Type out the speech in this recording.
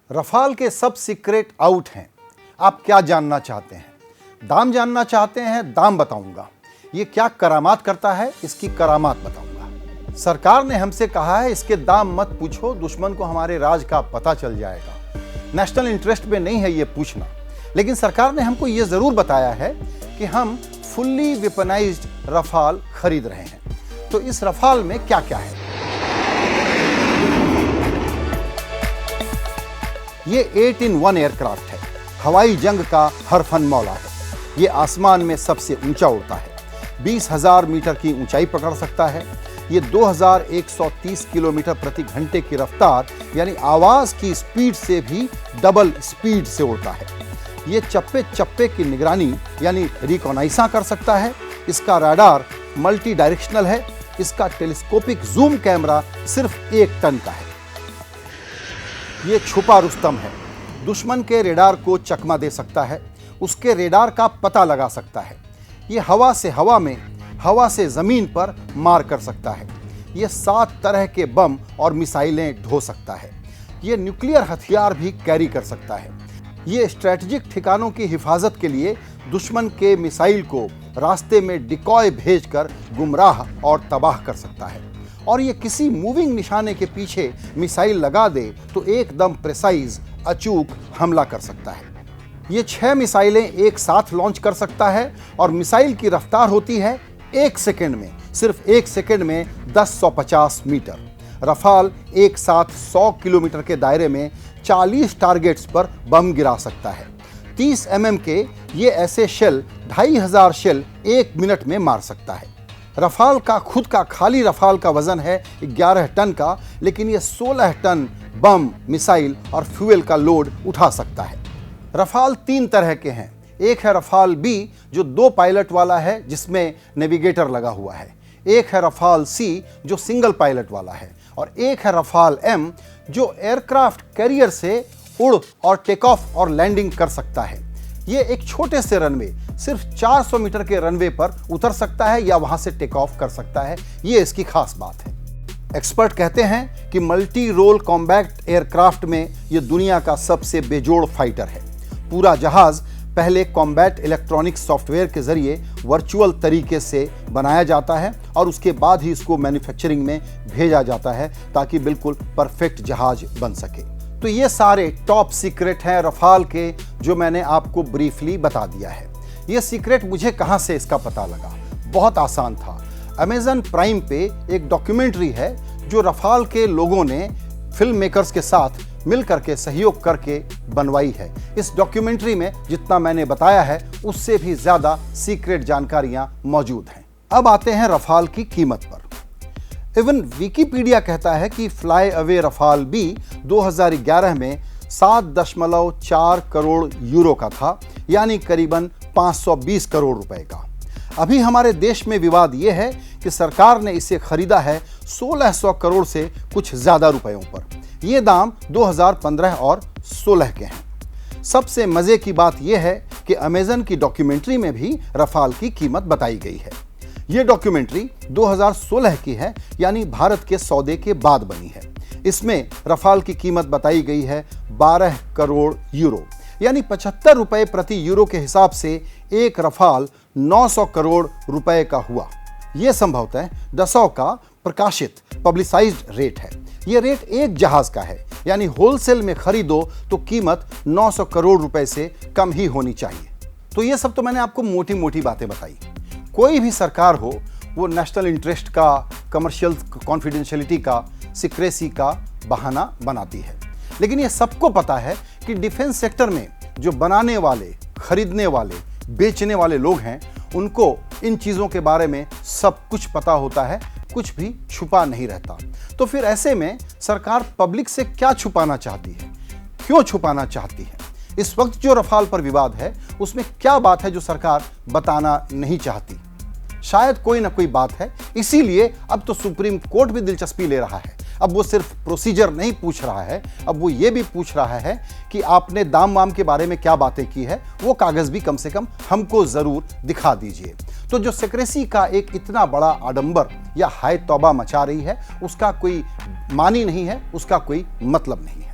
Rafale के सब secret out हैं। आप क्या जानना चाहते हैं? दाम जानना चाहते हैं? दाम बताऊंगा। ये क्या करामात करता है? इसकी करामात बताऊंगा। सरकार ने हमसे कहा है इसके दाम मत पूछो, दुश्मन को हमारे राज का पता चल जाएगा। नेशनल इंटरेस्ट में नहीं है ये पूछना, लेकिन सरकार ने हमको ये जरूर बताया है कि हम फुल्ली वेपनाइज्ड रफाल खरीद रहे हैं। तो इस रफाल में क्या क्या है? ये 8-in-1 एयरक्राफ्ट है। हवाई जंग का हर फन मौला है। ये आसमान में सबसे ऊंचा उड़ता है। 20,000 मीटर की ऊंचाई पकड़ सकता है। ये 2130 किलोमीटर प्रति घंटे की रफ्तार यानी आवाज की स्पीड से भी डबल स्पीड से उड़ता है। ये चप्पे चप्पे की निगरानी यानी रिकॉनाइसा कर सकता है। इसका रडार मल्टी डायरेक्शनल है। इसका टेलीस्कोपिक जूम कैमरा सिर्फ 1 टन का है। ये छुपा रुस्तम है। दुश्मन के रेडार को चकमा दे सकता है। उसके रेडार का पता लगा सकता है। ये हवा से हवा में, हवा से जमीन पर मार कर सकता है। ये 7 तरह के बम और मिसाइलें ढो सकता है। ये न्यूक्लियर हथियार भी कैरी कर सकता है। ये स्ट्रेटेजिक ठिकानों की हिफाजत के लिए दुश्मन के मिसाइल को रास्ते में डिकॉय भेजकर गुमराह और तबाह कर सकता है। और ये किसी मूविंग निशाने के पीछे मिसाइल लगा दे तो एकदम प्रिसाइज अचूक हमला कर सकता है। ये 6 मिसाइलें एक साथ लॉन्च कर सकता है और मिसाइल की रफ्तार होती है 1 सेकंड में, सिर्फ 1 सेकंड में 10-150 मीटर। रफाल एक साथ 100 किलोमीटर के दायरे में 40 टारगेट्स पर बम गिरा सकता है। 30 mm के ये ऐसे शेल 2500 शेल 1 मिनट में मार सकता है। रफाल का खुद का खाली रफाल का वजन है 11 टन का, लेकिन ये 16 टन बम, मिसाइल और फ्यूल का लोड उठा सकता है। रफाल 3 तरह के हैं। एक है रफाल बी जो 2 पायलट वाला है जिसमें नेविगेटर लगा हुआ है। एक है रफाल सी जो सिंगल पायलट वाला है और एक है रफाल एम जो एयरक्राफ्ट कैरियर से उड़ और टेक ऑफ और लैंडिंग कर सकता है। ये एक छोटे से रनवे, सिर्फ 400 मीटर के रनवे पर उतर सकता है या वहां से टेक ऑफ कर सकता है। ये इसकी खास बात है। एक्सपर्ट कहते हैं कि मल्टी रोल कॉम्बैट एयरक्राफ्ट में ये दुनिया का सबसे बेजोड़ फाइटर है। पूरा जहाज पहले कॉम्बैट इलेक्ट्रॉनिक सॉफ्टवेयर के जरिए वर्चुअल तरीके से बनाया जाता है और उसके बाद ही इसको मैन्युफैक्चरिंग में भेजा जाता है ताकि बिल्कुल परफेक्ट जहाज बन सके। तो ये सारे टॉप सीक्रेट हैं रफाल के जो मैंने आपको ब्रीफली बता दिया है। ये सीक्रेट मुझे कहां से इसका पता लगा? बहुत आसान था। अमेज़न प्राइम पे एक डॉक्यूमेंट्री है जो रफाल के लोगों ने फिल्म मेकर्स के साथ मिल करके सहयोग करके बनवाई है। इस डॉक्यूमेंट्री में जितना मैंने बताया है उससे भी ज्यादा सीक्रेट जानकारियां मौजूद हैं। अब आते हैं रफाल की कीमत पर। इवन विकिपीडिया कहता है कि फ्लाई अवे रफाल बी 2011 में 7.4 करोड़ यूरो का था, यानी करीबन 520 करोड़ रुपए का। अभी हमारे देश में विवाद यह है कि सरकार ने इसे खरीदा है 1600 करोड़ से कुछ ज्यादा रुपयों पर। यह दाम 2015 और 16 के हैं। सबसे मजे की बात यह है कि अमेज़न की डॉक्यूमेंट्री में भी रफाल की कीमत बताई गई है। यह डॉक्यूमेंट्री 2016 की है, यानी भारत के सौदे के बाद बनी है। इसमें रफाल की कीमत बताई गई है 12 करोड़ यूरो, यानी 75 रुपए प्रति यूरो के हिसाब से एक रफाल 900 करोड़ रुपए का हुआ। यह संभवतः दसों का प्रकाशित पब्लिसाइज्ड रेट है। यह रेट एक जहाज का है, यानी होलसेल में खरीदो तो कीमत 900 करोड़ रुपए से कम ही होनी चाहिए। तो यह सब तो मैंने आपको मोटी मोटी बातें बताई। कोई भी सरकार हो वो नेशनल इंटरेस्ट का, कमर्शियल कॉन्फिडेंशियलिटी का, सीक्रेसी का बहाना बनाती है। लेकिन ये सबको पता है कि डिफेंस सेक्टर में जो बनाने वाले, खरीदने वाले, बेचने वाले लोग हैं उनको इन चीज़ों के बारे में सब कुछ पता होता है, कुछ भी छुपा नहीं रहता। तो फिर ऐसे में सरकार पब्लिक से क्या छुपाना चाहती है? क्यों छुपाना चाहती है? इस वक्त जो रफाल पर विवाद है उसमें क्या बात है जो सरकार बताना नहीं चाहती? शायद कोई ना कोई बात है, इसीलिए अब तो सुप्रीम कोर्ट भी दिलचस्पी ले रहा है। अब वो सिर्फ प्रोसीजर नहीं पूछ रहा है, अब वो ये भी पूछ रहा है कि आपने दाम वाम के बारे में क्या बातें की है, वो कागज भी कम से कम हमको जरूर दिखा दीजिए। तो जो सिक्रेसी का एक इतना बड़ा आडंबर या हाय तौबा मचा रही है उसका कोई मानी नहीं है, उसका कोई मतलब नहीं है।